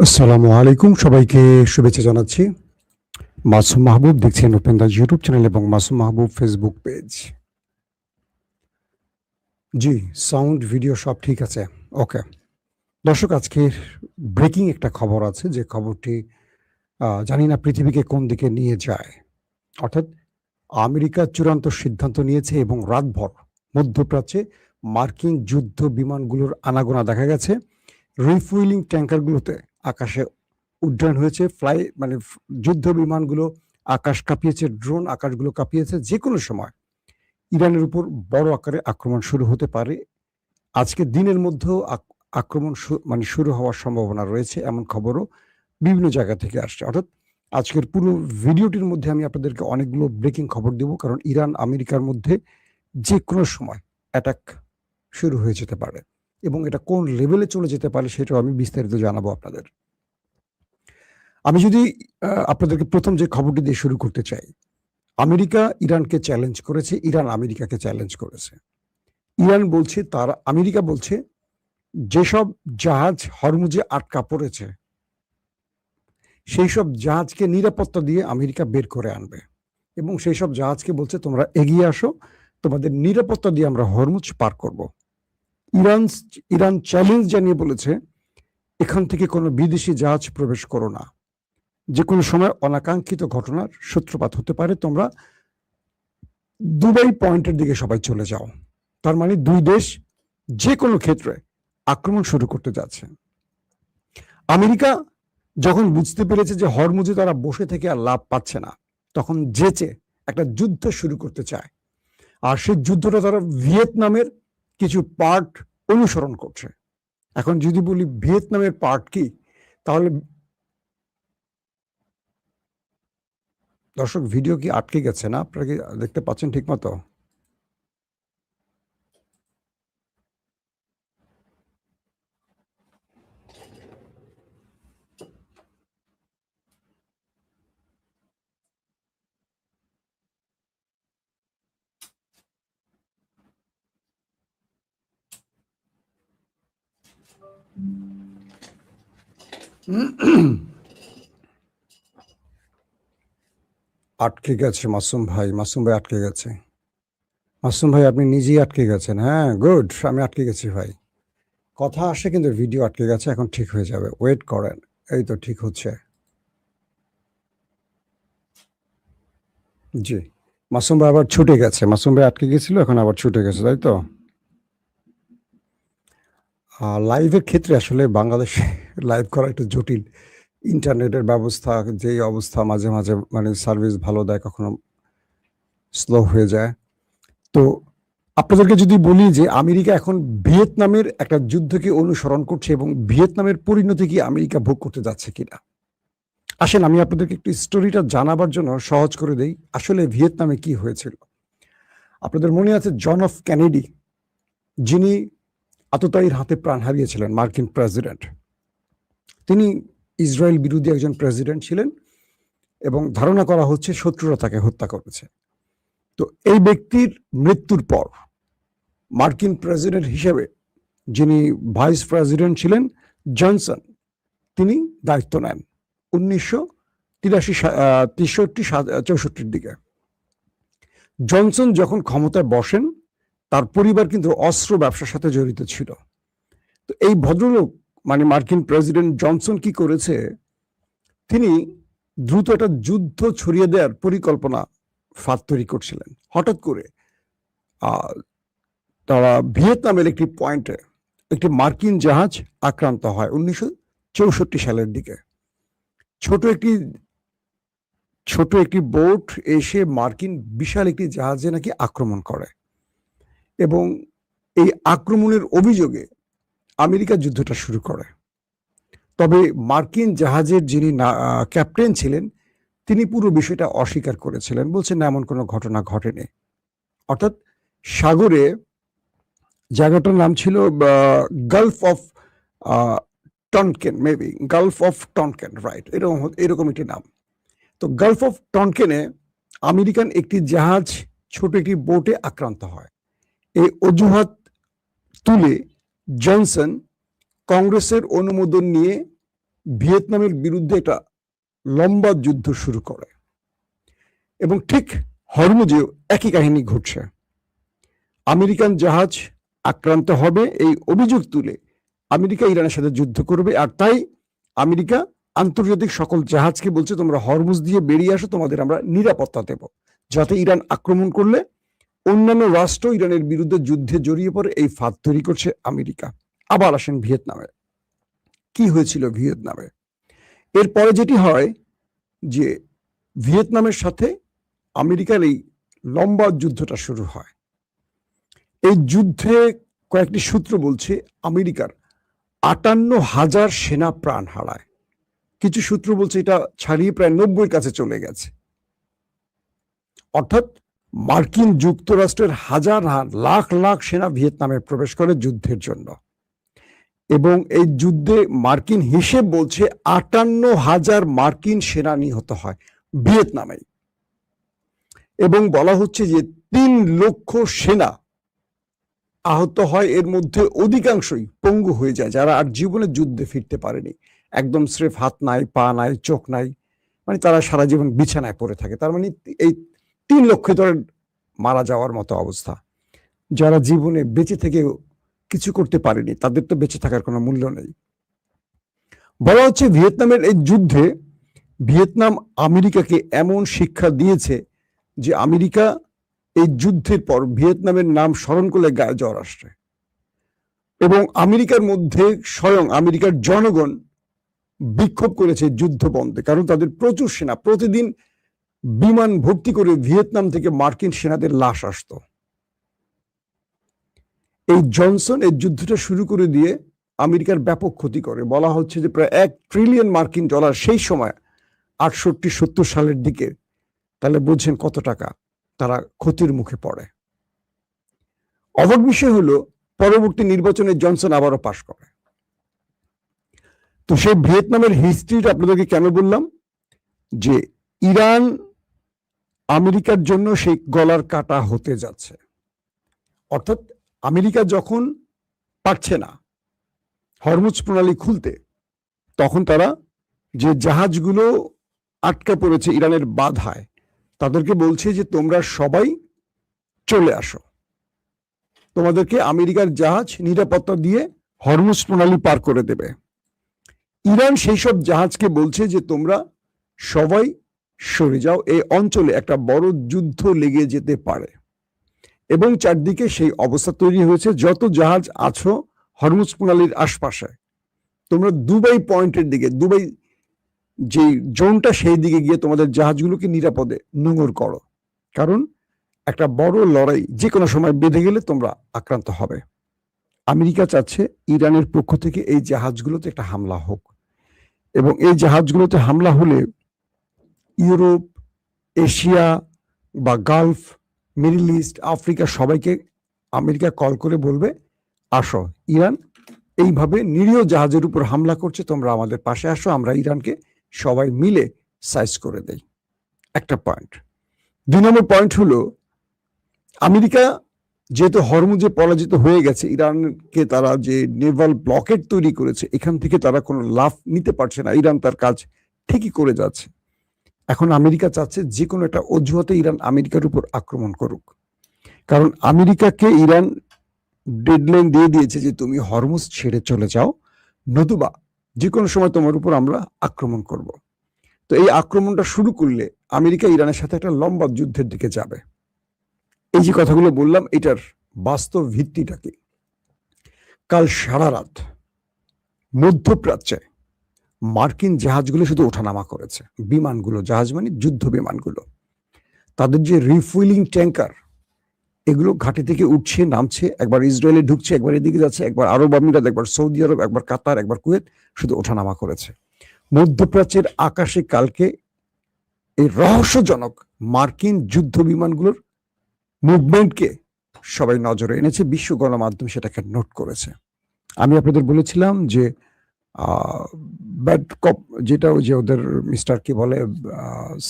আসসালামু আলাইকুম, সবাইকে শুভেচ্ছা জানাচ্ছি। মাসুম মাহবুব দেখছেন ওপেন দা ইউটিউব চ্যানেল এবং মাসুম মাহবুব ফেসবুক পেজ। জি, সাউন্ড ভিডিও সব ঠিক আছে। ওকে। দর্শক, আজকের ব্রেকিং একটা খবর আছে, যে খবরটি জানি না পৃথিবীকে কোন দিকে নিয়ে যায়। অর্থাৎ আমেরিকা চূড়ান্ত সিদ্ধান্ত নিয়েছে এবং রাতভর মধ্যপ্রাচ্যে মার্কিন যুদ্ধ বিমানগুলোর আনাগোনা দেখা গেছে। রিফুয়েলিং ট্যাঙ্কারগুলোতে আকাশে উড্ডয়ন হয়েছে। যুদ্ধ বিমানগুলো আকাশ কাঁপিয়েছে, ড্রোন আকাশগুলো কাঁপিয়েছে। যেকোনো সময় ইরানের উপর বড় আকারে আক্রমণ শুরু হতে পারে। আজকে দিনের মধ্যেও আক্রমণ শুরু হওয়ার সম্ভাবনা রয়েছে, এমন খবরও বিভিন্ন জায়গা থেকে আসছে। অর্থাৎ আজকের পুরো ভিডিওটির মধ্যে আমি আপনাদেরকে অনেকগুলো ব্রেকিং খবর দেব, কারণ ইরান আমেরিকার মধ্যে যে কোনো সময় অ্যাটাক শুরু হয়ে যেতে পারে এবং এটা কোন লেভেলে চলে যেতে পারে সেটাও আমি বিস্তারিত জানাবো আপনাদের। আমি যদি আপনাদেরকে প্রথম যে খবরটি দিয়ে শুরু করতে চাই, আমেরিকা ইরানকে চ্যালেঞ্জ করেছে, ইরান আমেরিকাকে চ্যালেঞ্জ করেছে। আমেরিকা বলছে যেসব জাহাজ হরমুজে আটকা পড়েছে সেই সব জাহাজকে নিরাপত্তা দিয়ে আমেরিকা বের করে আনবে এবং সেই সব জাহাজকে বলছে তোমরা এগিয়ে আসো, তোমাদের নিরাপত্তা দিয়ে আমরা হরমুজ পার করব। ইরান চ্যালেঞ্জ জানিয়ে বলেছে এখান থেকে কোনো বিদেশি জাহাজ প্রবেশ করো না, যে কোনো সময় অনাকাঙ্ক্ষিত ঘটনার সূত্রপাত হতে পারে, তোমরা দুবাই পয়েন্টের দিকে সবাই চলে যাও। তার মানে দুই দেশ যে কোনো ক্ষেত্রে আক্রমণ শুরু করতে যাচ্ছে। আমেরিকা যখন বুঝতে পেরেছে যে হরমুজে তারা বসে থেকে আর লাভ পাচ্ছে না, তখন যেচে একটা যুদ্ধ শুরু করতে চায়। আর সেই যুদ্ধটা তারা ভিয়েতনামের কিছু পার্ট অনুসরণ করছে। এখন যদি বলি ভিয়েতনামের পার্ট কি, তাহলে দর্শক, ভিডিও কি আটকে গেছে না? আপনারা কি দেখতে পাচ্ছেন ঠিক মতো? আটকে গেছে মাসুম ভাই আটকে গেছে। মাসুম ভাই, আপনি নিজেই আটকে গেছেন? হ্যাঁ, গুড, আমি আটকে গেছি ভাই। কথা আসে কিন্তু ভিডিও আটকে গেছে, এখন ঠিক হয়ে যাবে, ওয়েট করেন। এই তো ঠিক হচ্ছে। জি, মাসুম ভাই আবার ছুটে গেছে। মাসুম ভাই আটকে গেছিল, এখন আবার ছুটে গেছে, তাই তো? লাইভের ক্ষেত্রে আসলে বাংলাদেশে লাইভ করা একটু জটিল। ইন্টারনেটের ব্যবস্থা যেই অবস্থা, মাঝে মাঝে সার্ভিস ভালো দেয়, কখনো স্লো হয়ে যায়। তো আপনাদেরকে যদি বলি যে আমেরিকা এখন ভিয়েতনামের একটা যুদ্ধকে অনুসরণ করছে এবং ভিয়েতনামের পরিণতি কি আমেরিকা ভোগ করতে যাচ্ছে কিনা, আসেন আমি আপনাদেরকে একটু স্টোরিটা জানাবার জন্য সহজ করে দেই। আসলে ভিয়েতনামে কি হয়েছিল। আপনাদের মনে আছে জন এফ কেনেডি, যিনি আততায়ীর হাতে প্রাণ হারিয়েছিলেন, মার্কিন প্রেসিডেন্ট। তিনি ইসরায়েল বিরোধী একজন প্রেসিডেন্ট ছিলেন এবং ধারণা করা হচ্ছে শত্রুরা তাকে হত্যা করেছে। তো এই ব্যক্তির মৃত্যুর পর মার্কিন প্রেসিডেন্ট হিসেবে যিনি ভাইস প্রেসিডেন্ট ছিলেন, জনসন, তিনি দায়িত্ব নেন 1963-64 দিকে। জনসন যখন ক্ষমতায় বসেন, তার পরিবার কিন্তু অস্ত্র ব্যবসার সাথে জড়িত ছিল। তো এই ভদ্রলোক মার্কিন প্রেসিডেন্ট জনসন কি করেছে, তিনি দ্রুত একটা যুদ্ধ ছড়িয়ে দেওয়ার পরিকল্পনা ফাঁদ তৈরি করছিলেন। হঠাৎ করে তারা ভিয়েতনামের একটি পয়েন্টে একটি মার্কিন জাহাজ আক্রান্ত হয় 1964 সালের দিকে। ছোট একটি বোট এসে মার্কিন বিশাল একটি জাহাজে নাকি আক্রমণ করে এবং এই আক্রমণের অভিযোগে আমেরিকা যুদ্ধটা শুরু করে। তবে মার্কিন জাহাজের যিনি ক্যাপ্টেন ছিলেন, তিনি পুরো বিষয়টা অস্বীকার করেছিলেন, বলছেন না, এমন কোনো ঘটনা ঘটেনি। অর্থাৎ সাগরে, জায়গাটার নাম ছিল gulf of Tonkin, maybe gulf of Tonkin, right, এরকম একটি নাম। তো গালফ অফ টনকেনে আমেরিকান একটি জাহাজ ছোট একটি বোটে আক্রান্ত হয়। এই অজুহাত তুলে জনসন কংগ্রেসের অনুমোদন নিয়ে ভিয়েতনামের বিরুদ্ধে একটা লম্বা যুদ্ধ শুরু করে এবং ঠিক হরমুজেও একই কাহিনী ঘটছে। আমেরিকান জাহাজ আক্রান্ত হবে এই অভিযোগ তুলে আমেরিকা ইরানের সাথে যুদ্ধ করবে, আর তাই আমেরিকা আন্তর্জাতিক সকল জাহাজকে বলছে তোমরা হরমুজ দিয়ে বেরিয়ে আসো, তোমাদের আমরা নিরাপত্তা দেব, যাতে ইরান আক্রমণ করলে অন্যান্য রাষ্ট্র ইরানের বিরুদ্ধে যুদ্ধে জড়িয়ে পড়ে। এই ফাঁদ তৈরি করছে আমেরিকা। আবার আসেন ভিয়েতনামে। কি হয়েছিল ভিয়েতনামে? এরপরে যেটি হয় যে ভিয়েতনামের সাথে আমেরিকার এই লম্বা যুদ্ধটা শুরু হয়। এই যুদ্ধে কয়েকটি সূত্র বলছে আমেরিকার 58,000 সেনা প্রাণ হারায়। কিছু সূত্র বলছে এটা ছাড়িয়ে প্রায় 90-এর কাছে চলে গেছে। অর্থাৎ মার্কিন যুক্তরাষ্ট্রের হাজার লাখ লাখ সেনা ভিয়েতনামে প্রবেশ করে যুদ্ধের জন্য, এবং এই যুদ্ধে মার্কিন হিসেব বলছে 58,000 মার্কিন সেনা নিহত হয় ভিয়েতনামে, এবং বলা হচ্ছে যে 3 লক্ষ সেনা আহত হয়। এর মধ্যে অধিকাংশই পঙ্গু হয়ে যায়, যারা আর জীবনে যুদ্ধে ফিরতে পারেনি। একদম স্রেফ হাত নাই, পা নাই, চোখ নাই, মানে তারা সারা জীবন বিছানায় পড়ে থাকে। তার মানে এই 3 লক্ষ ধরে মারা যাওয়ার মতো অবস্থা। যারা জীবনে বেঁচে থেকে কিছু করতে পারেনি তাদের তো বেঁচে থাকার কোনো মূল্য নেই। বলা হচ্ছে ভিয়েতনামের এই যুদ্ধে ভিয়েতনাম আমেরিকাকে এমন শিক্ষা দিয়েছে যে আমেরিকা এই যুদ্ধের পর ভিয়েতনামের নাম স্মরণ করলে গায়ে জ্বর আসছে, এবং আমেরিকার মধ্যে স্বয়ং আমেরিকার জনগণ বিক্ষোভ করেছে যুদ্ধ বন্ধে, কারণ তাদের প্রচুর সেনা, প্রতিদিন বিমান ভর্তি করে ভিয়েতনাম থেকে মার্কিন সেনাদের লাশ আসতো। এই জনসন এই যুদ্ধটা শুরু করে দিয়ে আমেরিকার ব্যাপক ক্ষতি করে। বলা হচ্ছে যে প্রায় $1 ট্রিলিয়ন মার্কিন ডলার সেই সময় 68-70 সালের দিকে। তাহলে বুঝছেন কত টাকা তারা ক্ষতির মুখে পড়ে। অবাক বিষয় হলো পরবর্তী নির্বাচনে জনসন আবারও পাশ করে। তো সেই ভিয়েতনামের হিস্ট্রিটা আপনাদেরকে কেন বললাম, যে ইরান আমেরিকার জন্য সেই গলার কাটা হতে যাচ্ছে। অর্থাৎ আমেরিকা যখন পারছে না হরমুজ প্রণালী খুলতে, তখন তারা যে জাহাজগুলো আটকা পড়েছে ইরানের বাধায় তাদেরকে বলছে যে তোমরা সবাই চলে আসো, তোমাদেরকে আমেরিকার জাহাজ নিরাপত্তা দিয়ে হরমুজ প্রণালী পার করে দেবে। ইরান সেই সব জাহাজকে বলছে যে তোমরা সবাই সরে যাও, এই অঞ্চলে একটা বড় যুদ্ধ লেগে যেতে পারে। এবং চারদিকে সেই অবস্থা তৈরি হয়েছে, যত জাহাজ আছো হরমুজ প্রণালীর আশপাশে তোমরা দুবাই পয়েন্টের দিকে, দুবাই যে জোনটা সেই দিকে গিয়ে তোমাদের জাহাজগুলোকে নিরাপদে নোঙর করো, কারণ একটা বড় লড়াই যে কোনো সময় বেঁধে গেলে তোমরা আক্রান্ত হবে। আমেরিকা চাচ্ছে ইরানের পক্ষ থেকে এই জাহাজগুলোতে একটা হামলা হোক, এবং এই জাহাজগুলোতে হামলা হলে ইউরোপ, এশিয়া বা গালফ, মিডল ইস্ট, আফ্রিকা সবাইকে আমেরিকা কল করে বলবে আসো, ইরান এইভাবে নিরীহ জাহাজের উপর হামলা করছে, তোমরা আমাদের পাশে আসো, আমরা ইরানকে সবাই মিলে সাইজ করে দেই। একটা পয়েন্ট। 2 নম্বর পয়েন্ট হলো আমেরিকা যেহেতু হরমুজে পরাজিত হয়ে গেছে, ইরানকে তারা যে নেভাল ব্লকেট তৈরি করেছে এখান থেকে তারা কোনো লাভ নিতে পারছে না, ইরান তার কাজ ঠিকই করে যাচ্ছে। এখন আমেরিকা চাচ্ছে যে কোনো একটা অজুহাতে ইরান আমেরিকার উপর আক্রমণ করুক, কারণ আমেরিকাকে ইরান ডেডলাইন দিয়ে দিয়েছে যে তুমি হরমুজ ছেড়ে চলে যাও, নতুবা যে কোনো সময় তোমার উপর আমরা আক্রমণ করব। তো এই আক্রমণটা শুরু করলে আমেরিকা ইরানের সাথে একটা লম্বা যুদ্ধের দিকে যাবে। এই যে কথাগুলো বললাম এটার বাস্তব ভিত্তিটা কি? কাল সারা রাত মধ্যপ্রাচ্যে মার্কিন জাহাজগুলো শুধু ওঠানামা করেছে, বিমানগুলো, জাহাজ মানে যুদ্ধ বিমানগুলো, তাদের যে রিফুয়েলিং ট্যাঙ্কার এগুলো ঘাটে থেকে উঠছে নামছে, একবার ইসরায়েলে ঢুকছে, একবার এদিকে যাচ্ছে, একবার আরব আমিরাত, একবার সৌদি আরব, একবার কাতার, একবার কুয়েত, শুধু ওঠানামা করেছে। মধ্যপ্রাচ্যের আকাশে কালকে এই রহস্যজনক মার্কিন যুদ্ধ বিমানগুলোর মুভমেন্টকে সবাই নজরে এনেছে, বিশ্ব গণমাধ্যম সেটাকে নোট করেছে। আমি আপনাদের বলেছিলাম যে ব্যাড কপ, যেটা ওই যে ওদের মিস্টার কি বলে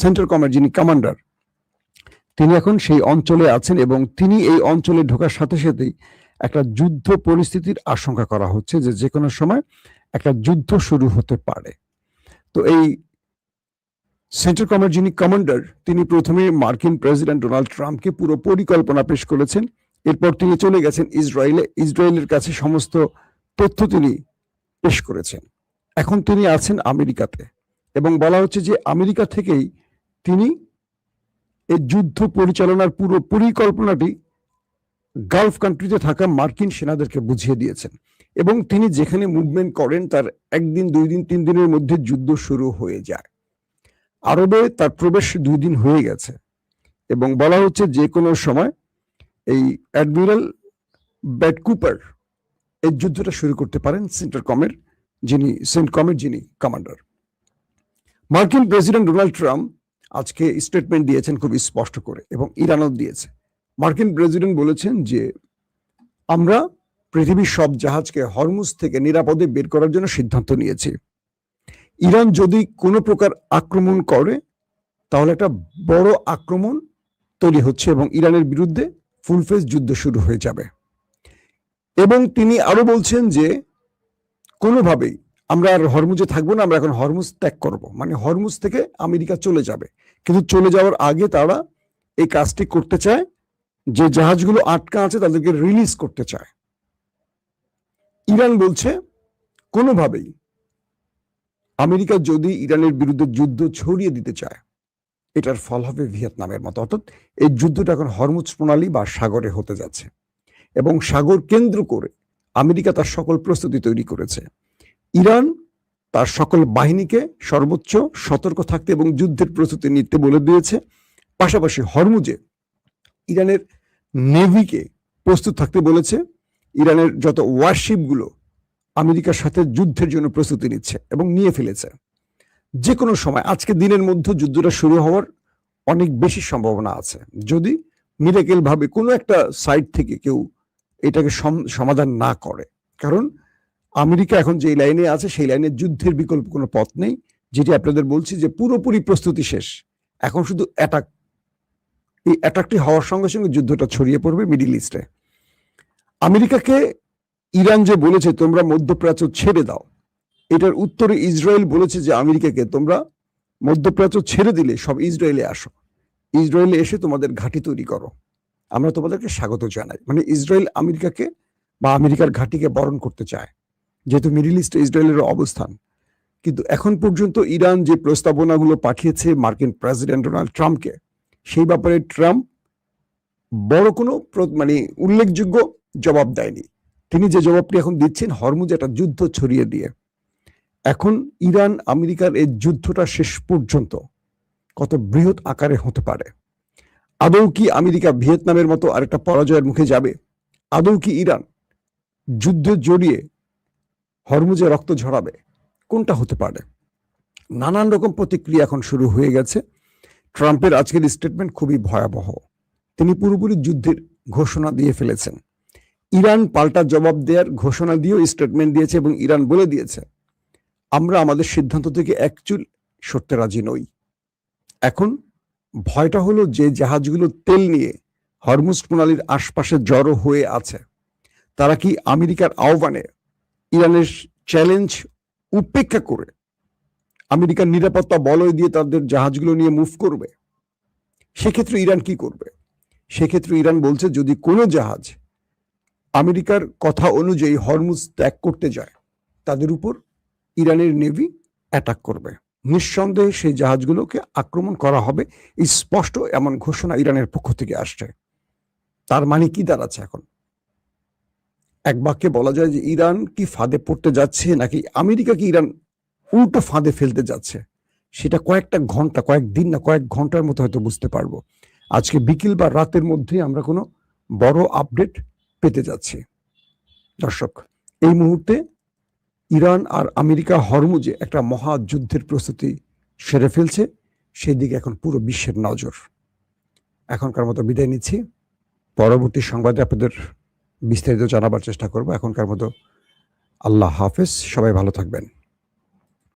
সেন্টার কমান্ড, যিনি কমান্ডার, তিনি এখন সেই অঞ্চলে আছেন, এবং তিনি এই অঞ্চলে ঢোকার সাথে সাথেই একটা যুদ্ধ পরিস্থিতির আশঙ্কা করা হচ্ছে, যে কোনো সময় একটা যুদ্ধ শুরু হতে পারে। তো এই সেন্ট্রাল কমের যিনি কমান্ডার, তিনি প্রথমে মার্কিন প্রেসিডেন্ট ডোনাল্ড ট্রাম্পকে পুরো পরিকল্পনা পেশ করেছেন। এরপর তিনি চলে গেছেন ইসরায়েলের কাছে সমস্ত তথ্য তিনি পেশ করেছেন। এখন তিনি আছেন আমেরিকাতে এবং বলা হচ্ছে যে আমেরিকা থেকেই তিনি এই যুদ্ধ পরিচালনার পুরো পরিকল্পনাটি গালফ কান্ট্রিতে থাকা মার্কিন সেনাদেরকে বুঝিয়ে দিয়েছেন এবং তিনি যেখানে মুভমেন্ট করেন তার একদিন, 2 দিন, 3 দিনের মধ্যে যুদ্ধ শুরু হয়ে যায়। আরবে তার প্রবেশ 2 দিন হয়ে গেছে এবং বলা হচ্ছে যে কোনো সময় এই অ্যাডমিরাল ব্র্যাড কুপার এই যুদ্ধটা শুরু করতে পারেন সেন্টকমের যিনি কমান্ডার। মার্কিন প্রেসিডেন্ট ডোনাল্ড ট্রাম্প আজকে স্টেটমেন্ট দিয়েছেন খুব স্পষ্ট করে এবং ইরানও দিয়েছে। মার্কিন প্রেসিডেন্ট বলেছেন যে আমরা পৃথিবীর সব জাহাজকে হরমুজ থেকে নিরাপদে বের করার জন্য সিদ্ধান্ত নিয়েছি। ইরান যদি কোনো প্রকার আক্রমণ করে তাহলে একটা বড় আক্রমণ তৈরি হচ্ছে এবং ইরানের বিরুদ্ধে ফুলফেজ যুদ্ধ শুরু হয়ে যাবে। এবং তিনি আরো বলছেন যে কোনোভাবেই আমরা আর হরমুজে থাকবো না, আমরা এখন হরমুজ ত্যাগ করব, মানে হরমুজ থেকে আমেরিকা চলে যাবে। কিন্তু চলে যাওয়ার আগে তারা এই কাজটি করতে চায়, যে জাহাজগুলো আটকা আছে তাদেরকে রিলিজ করতে চায়। ইরান বলছে কোনোভাবেই আমেরিকা যদি ইরানের বিরুদ্ধে যুদ্ধ ছড়িয়ে দিতে চায় এটার ফল হবে ভিয়েতনামের মতো। অর্থাৎ এই যুদ্ধটা এখন হরমুজ প্রণালী বা সাগরে হতে যাচ্ছে এবং সাগর কেন্দ্র করে আমেরিকা তার সকল প্রস্তুতি তৈরি করেছে। ইরান তার সকল বাহিনীকে সর্বোচ্চ সতর্ক থাকতে এবং যুদ্ধের প্রস্তুতি নিতে বলে দিয়েছে। পাশাপাশি হরমুজে ইরানের নেভিকে প্রস্তুত থাকতে বলেছে। ইরানের যত ওয়ারশিপগুলো আমেরিকার সাথে যুদ্ধের জন্য প্রস্তুতি নিচ্ছে এবং নিয়ে ফেলেছে। যে কোনো সময় আজকে দিনের মধ্যে যুদ্ধটা শুরু হওয়ার অনেক বেশি সম্ভাবনা আছে, যদি মিরাকেল ভাবে কোনো একটা সাইড থেকে কেউ এটাকে সমাধান না করে। কারণ আমেরিকা এখন যে লাইনে আছে সেই লাইনে যুদ্ধের বিকল্প কোনো পথ নেই, যেটি আপনাদের বলছি যে পুরোপুরি প্রস্তুতি শেষ। এখন শুধু অ্যাটাক, এই অ্যাটাকটি হওয়ার সঙ্গে সঙ্গে যুদ্ধটা ছড়িয়ে পড়বে মিডিল ইস্টে। আমেরিকাকে ইরান যে বলেছে তোমরা মধ্যপ্রাচ্য ছেড়ে দাও, এটার উত্তরে ইসরায়েল বলেছে যে আমেরিকাকে তোমরা মধ্যপ্রাচ্য ছেড়ে দিলে সব ইসরায়েলে আসো, ইসরায়েলে এসে তোমাদের ঘাঁটি তৈরি করো, আমরা তোমাদেরকে স্বাগত জানাই। মানে ইসরায়েল আমেরিকাকে বা আমেরিকার ঘাঁটিকে বরণ করতে চায়, যেহেতু মিডিল ইস্টে ইসরায়েলের অবস্থান। কিন্তু এখন পর্যন্ত ইরান যে প্রস্তাবনাগুলো পাঠিয়েছে মার্কিন প্রেসিডেন্ট ডোনাল্ড ট্রাম্পকে, সেই ব্যাপারে ট্রাম্প বড় কোনো মানে উল্লেখযোগ্য জবাব দেয়নি। তিনি যে জবাবটি এখন দিচ্ছেন হরমুজে একটা যুদ্ধ ছড়িয়ে দিয়ে। এখন ইরান আমেরিকার এই যুদ্ধটা শেষ পর্যন্ত কত বৃহৎ আকারে হতে পারে। আদৌ কি আমেরিকা ভিয়েতনামের মতো আরেকটা পরাজয়ের মুখে যাবে? আদৌ কি ইরান যুদ্ধে জড়িয়ে হরমুজে রক্ত ঝরাবে? কোনটা হতে পারে? নানান রকম প্রতিক্রিয়া এখন শুরু হয়ে গেছে। ট্রাম্পের আজকের স্টেটমেন্ট খুবই ভয়াবহ। তিনি পুরোপুরি যুদ্ধের ঘোষণা দিয়ে ফেলেছেন। ইরান পাল্টা জবাব দেওয়ার ঘোষণা দিয়েও স্টেটমেন্ট দিয়েছে এবং ইরান বলে দিয়েছে আমরা আমাদের সিদ্ধান্ত থেকে একচুল সরতে রাজি নই। এখন ভয়টা হলো যে জাহাজগুলো তেল নিয়ে হরমুজ প্রণালীর আশপাশে জড়ো হয়ে আছে, তারা কি আমেরিকার আহ্বানে ইরানের চ্যালেঞ্জ উপেক্ষা করে আমেরিকার নিরাপত্তা বলয় দিয়ে তাদের জাহাজগুলো নিয়ে মুভ করবে? সেক্ষেত্রে ইরান কি করবে? সেক্ষেত্রে ইরান বলছে যদি কোনো জাহাজ আমেরিকার কথা অনুযায়ী হরমুজ ত্যাগ করতে যায় তাদের উপর ইরানের নেভি অ্যাটাক করবে। নিঃসন্দেহে সেই জাহাজগুলোকে আক্রমণ করা হবে, এই স্পষ্ট এমন ঘোষণা ইরানের পক্ষ থেকে আসছে। তার মানে কি দাঁড়াচ্ছে এখন? এক বাক্যে বলা যায় যে ইরান কি ফাঁদে পড়তে যাচ্ছে নাকি আমেরিকা কি ইরান উল্টো ফাঁদে ফেলতে যাচ্ছে, সেটা কয়েকটা ঘন্টা, কয়েকদিন না কয়েক ঘন্টার মতো হয়তো বুঝতে পারবো। আজকে বিকেল বা রাতের মধ্যেই আমরা কোনো বড় আপডেট পেতে যাচ্ছি। দর্শক, এই মুহূর্তে ইরান আর আমেরিকা হরমুজে একটা মহাযুদ্ধের প্রস্তুতি সেরে ফেলছে, সেদিকে এখন পুরো বিশ্বের নজর। এখনকার মতো বিদায় নিচ্ছি, পরবর্তী সংবাদে আপনাদের বিস্তারিত জানাবার চেষ্টা করব। এখনকার মতো আল্লাহ হাফেজ, সবাই ভালো থাকবেন।